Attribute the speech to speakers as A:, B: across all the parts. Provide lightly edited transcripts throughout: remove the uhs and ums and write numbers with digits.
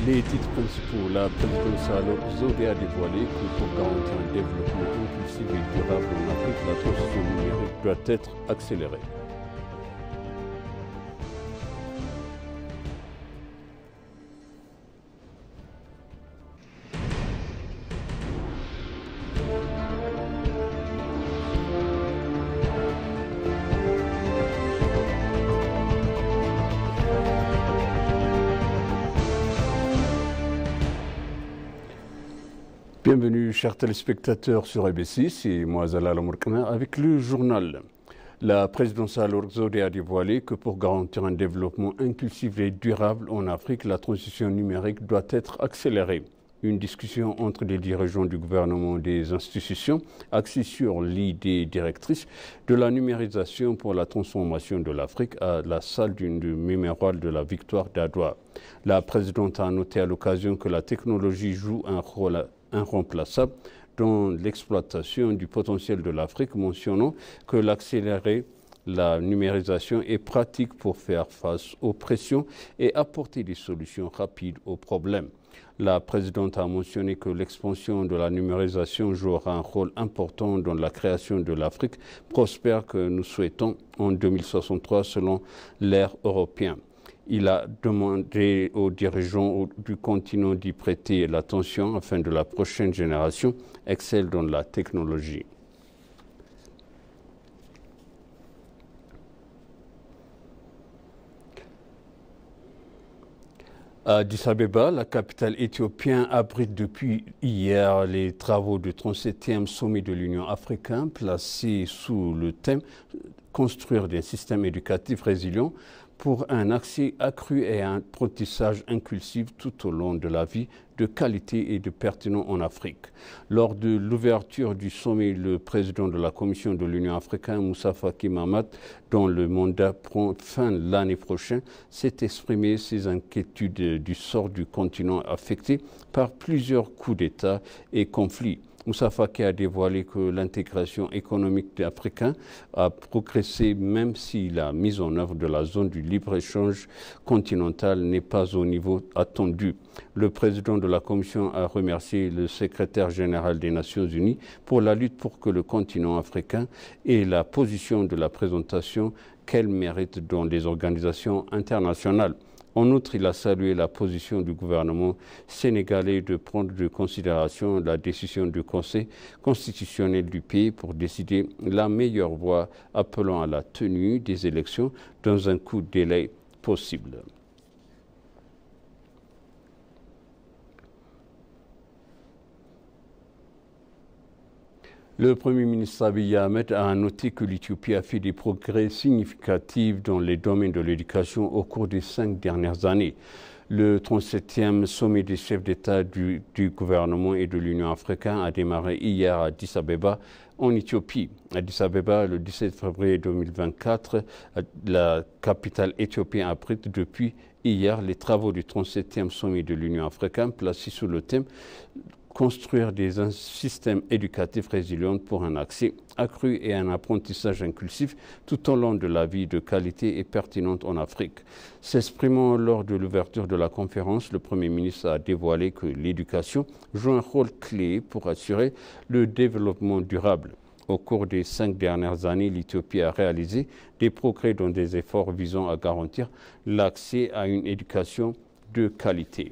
A: Les titres principaux, la présidence Zodé a dévoilé que pour garantir un développement inclusif et durable en Afrique, la transition numérique doit être accélérée. Bienvenue, chers téléspectateurs sur ABC, c'est moi Zalal Amourkana avec le journal. La présidence Zodé a dévoilé que pour garantir un développement inclusif et durable en Afrique, la transition numérique doit être accélérée. Une discussion entre les dirigeants du gouvernement et des institutions axée sur l'idée directrice de la numérisation pour la transformation de l'Afrique à la salle du mémorial de la victoire d'Adwa. La présidente a noté à l'occasion que la technologie joue un rôle irremplaçable dans l'exploitation du potentiel de l'Afrique, mentionnant que l'accélérer la numérisation est pratique pour faire face aux pressions et apporter des solutions rapides aux problèmes. La présidente a mentionné que l'expansion de la numérisation jouera un rôle important dans la création de l'Afrique prospère que nous souhaitons en 2063 selon l'ère européenne. Il a demandé aux dirigeants du continent d'y prêter l'attention afin que la prochaine génération excelle dans la technologie. À Addis Abeba, la capitale éthiopienne abrite depuis hier les travaux du 37e sommet de l'Union africaine placé sous le thème « Construire des systèmes éducatifs résilients » pour un accès accru et un apprentissage inclusif tout au long de la vie, de qualité et de pertinent en Afrique. Lors de l'ouverture du sommet, le président de la Commission de l'Union africaine, Moussa Faki Mahamat, dont le mandat prend fin l'année prochaine, s'est exprimé ses inquiétudes du sort du continent affecté par plusieurs coups d'État et conflits. Moussa Faki a dévoilé que l'intégration économique africaine a progressé même si la mise en œuvre de la zone du libre-échange continental n'est pas au niveau attendu. Le président de la Commission a remercié le secrétaire général des Nations Unies pour la lutte pour que le continent africain ait la position de la présentation qu'elle mérite dans les organisations internationales. En outre, il a salué la position du gouvernement sénégalais de prendre de considération la décision du Conseil constitutionnel du pays pour décider la meilleure voie appelant à la tenue des élections dans un court délai possible. Le Premier ministre Abiy Ahmed a noté que l'Éthiopie a fait des progrès significatifs dans les domaines de l'éducation au cours des 5 dernières années. Le 37e sommet des chefs d'État du gouvernement et de l'Union africaine a démarré hier à Addis Abeba, en Éthiopie. Addis Abeba, le 17 février 2024, la capitale éthiopienne abrite depuis hier les travaux du 37e sommet de l'Union africaine placés sous le thème construire des systèmes éducatifs résilients pour un accès accru et un apprentissage inclusif tout au long de la vie de qualité et pertinente en Afrique. S'exprimant lors de l'ouverture de la conférence, le Premier ministre a dévoilé que l'éducation joue un rôle clé pour assurer le développement durable. Au cours des 5 dernières années, l'Éthiopie a réalisé des progrès dans des efforts visant à garantir l'accès à une éducation de qualité.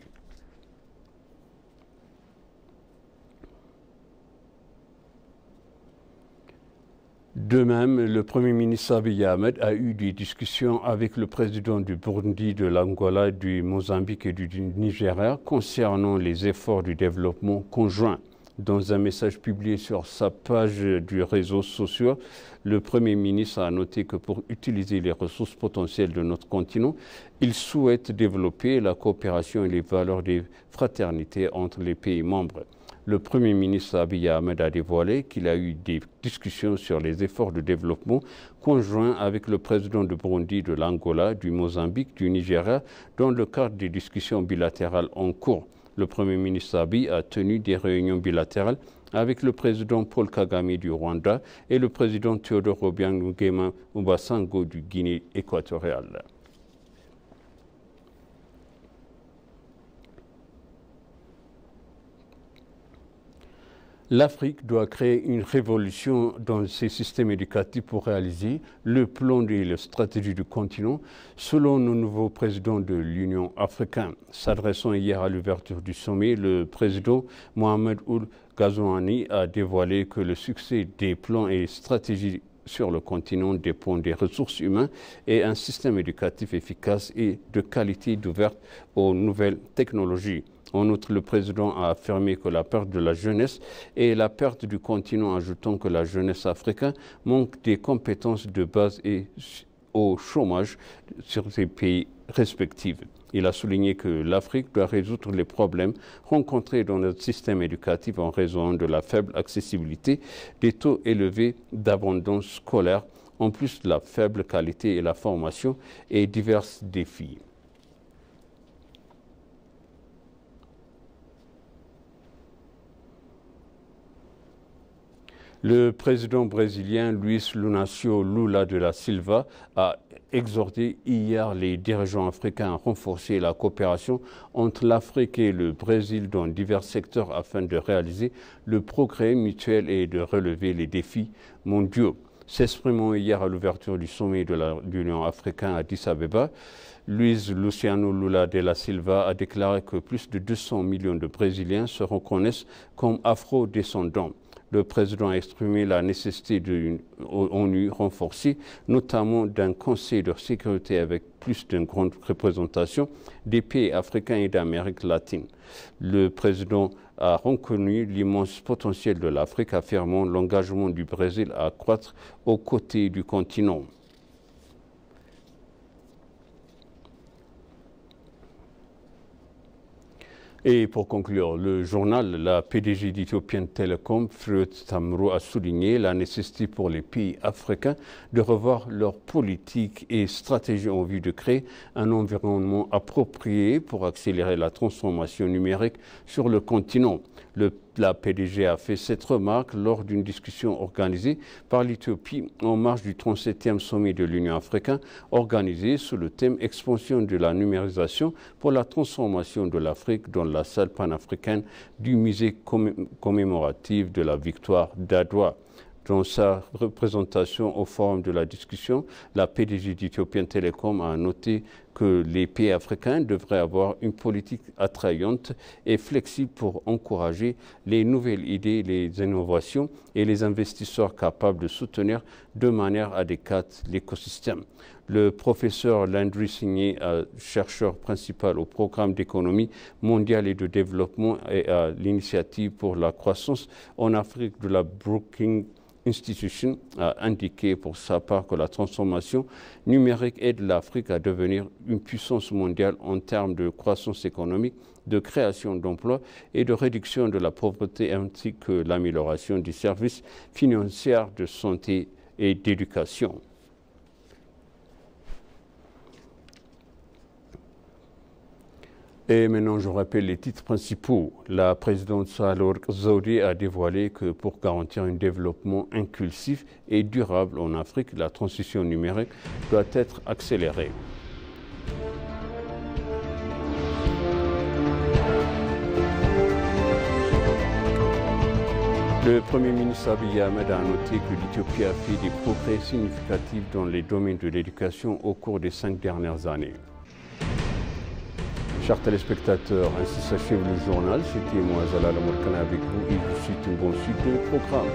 A: De même, le Premier ministre Abiy Ahmed a eu des discussions avec le président du Burundi, de l'Angola, du Mozambique et du Nigeria concernant les efforts du développement conjoint. Dans un message publié sur sa page du réseau social, le Premier ministre a noté que pour utiliser les ressources potentielles de notre continent, il souhaite développer la coopération et les valeurs de fraternité entre les pays membres. Le Premier ministre Abiy Ahmed a dévoilé qu'il a eu des discussions sur les efforts de développement conjoints avec le président de Burundi, de l'Angola, du Mozambique, du Nigeria, dans le cadre des discussions bilatérales en cours. Le Premier ministre Abiy a tenu des réunions bilatérales avec le président Paul Kagame du Rwanda et le président Théodore Obiang Nguema du Guinée équatoriale. L'Afrique doit créer une révolution dans ses systèmes éducatifs pour réaliser le plan et la stratégie du continent, selon le nouveau président de l'Union africaine. S'adressant hier à l'ouverture du sommet, le président Mohamed Ould Ghazouani a dévoilé que le succès des plans et stratégies sur le continent dépend des ressources humaines et un système éducatif efficace et de qualité ouvert aux nouvelles technologies. En outre, le président a affirmé que la perte de la jeunesse est la perte du continent, ajoutant que la jeunesse africaine manque des compétences de base et au chômage sur ses pays respectifs. Il a souligné que l'Afrique doit résoudre les problèmes rencontrés dans notre système éducatif en raison de la faible accessibilité, des taux élevés d'abondance scolaire, en plus de la faible qualité et la formation et divers défis. Le président brésilien Luiz Inácio Lula da Silva a exhorté hier les dirigeants africains à renforcer la coopération entre l'Afrique et le Brésil dans divers secteurs afin de réaliser le progrès mutuel et de relever les défis mondiaux. S'exprimant hier à l'ouverture du sommet de l'Union africaine à Addis Abeba, Luiz Luciano Lula da Silva a déclaré que plus de 200 millions de Brésiliens se reconnaissent comme afro-descendants. Le président a exprimé la nécessité d'une ONU renforcée, notamment d'un Conseil de sécurité avec plus d'une grande représentation des pays africains et d'Amérique latine. Le président a reconnu l'immense potentiel de l'Afrique, affirmant l'engagement du Brésil à croître aux côtés du continent. Et pour conclure, le journal, la PDG d'Ethiopian Telecom, Freude Tamro, a souligné la nécessité pour les pays africains de revoir leur politique et stratégie en vue de créer un environnement approprié pour accélérer la transformation numérique sur le continent. La PDG a fait cette remarque lors d'une discussion organisée par l'Éthiopie en marge du 37e sommet de l'Union africaine, organisé sous le thème « Expansion de la numérisation pour la transformation de l'Afrique » dans la salle panafricaine du musée commémoratif de la victoire d'Adwa. Dans sa représentation au forum de la discussion, la PDG d'Ethiopian Telecom a noté que les pays africains devraient avoir une politique attrayante et flexible pour encourager les nouvelles idées, les innovations et les investisseurs capables de soutenir de manière adéquate l'écosystème. Le professeur Landry Signé, chercheur principal au programme d'économie mondiale et de développement et à l'initiative pour la croissance en Afrique de la Brookings Institution, a indiqué pour sa part que la transformation numérique aide l'Afrique à devenir une puissance mondiale en termes de croissance économique, de création d'emplois et de réduction de la pauvreté, ainsi que l'amélioration des services financiers, de santé et d'éducation. Et maintenant, je rappelle les titres principaux. La présidente Sahle-Work Zewde a dévoilé que pour garantir un développement inclusif et durable en Afrique, la transition numérique doit être accélérée. Le Premier ministre Abiy Ahmed a noté que l'Éthiopie a fait des progrès significatifs dans les domaines de l'éducation au cours des 5 dernières années. Chers téléspectateurs, ainsi s'achève le journal. C'était moi, Zalal Amorkana, avec vous et je vous souhaite une bonne suite de programme.